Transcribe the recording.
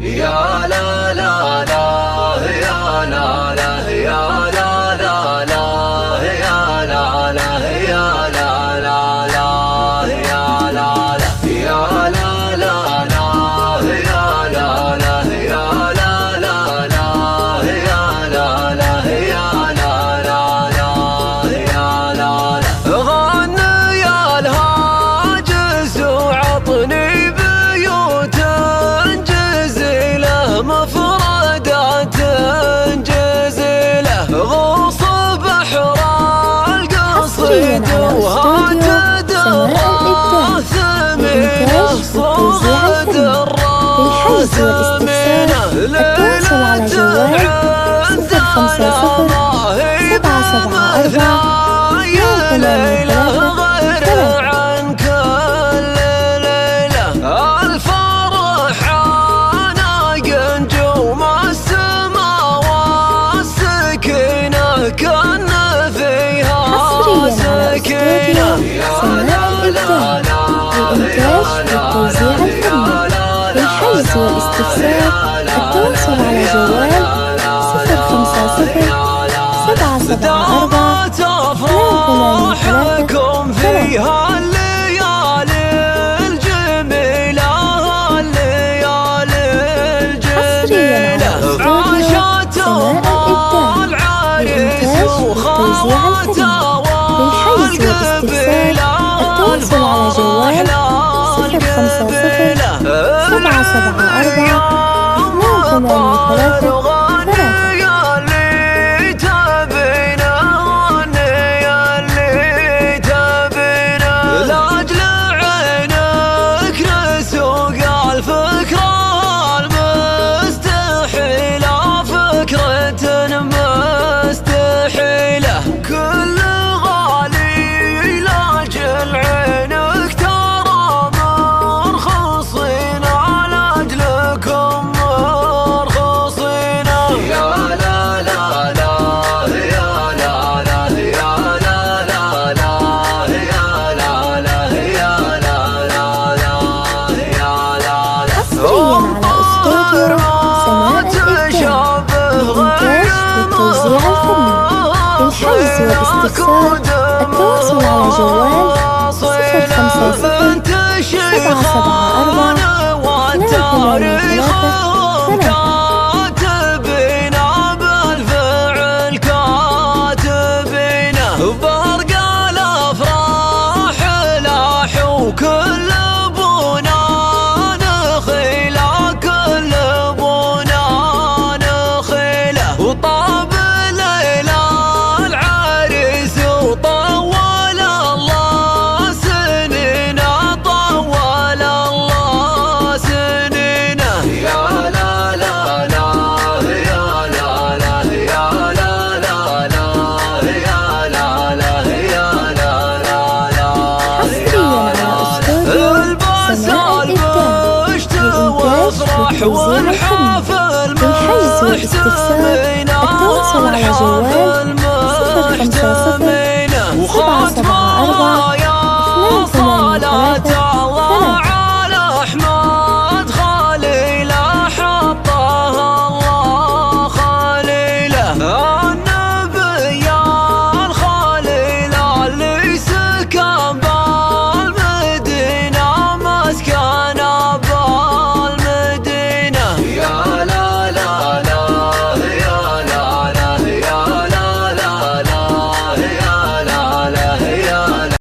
يا لا لا لا يا لا لا يا لا لا لا يا لا لا يا لا لا لا يا لا لا يا لا لا لا يا لا لا يا لا لا لا يا لا لا يا لا لا لا يا لا لا غني يا الهاجس وعطني مفردات جزيلة غوص بحر القصيد وهات دراث ثمينة صغد الراس ثمينة ليلة عندنا ما هي بمثلها يا ليلة غير عن كل ليلة الفرح كان فيها سكينة سماع الإبداع للإنتاج والتوزيع الفني للحجز والاستفسار التواصل على جوال 050 774 فيها الليالي الجميلة الليالي الجميلة عاشتهم والتوزيع الفني للحجز والاستفسار التواصل على جوال 050 774 283 لاجل عينك نسوق الفكرة المستحيلة فكرة مستحيلة كل غالي لاجل عينك ترى مرخصين على أجلكم مرخصين يا لا لا لا يا لا لا يا لا لا لا يا لا لا يا لا لا لا يا لا لا حصريا على استوديو سماع الإبداع للإنتاج والتوزيع الفني للحجز والاستفسار التواصل على جوال 050 774 283 كاتبنا بالفعل كاتبنا برق الافراح لاح وكل ابونا نخيله كل ابونا نخيله وطاب ليلى العريس وطول الله سنينه طول الله سنينه يا لا لا لا يا لا لا يا لا لا لا يا لا لا يا لا لا لا الباس البشت وافرح والحافل للحجز والاستفسار التواصل على جوال 050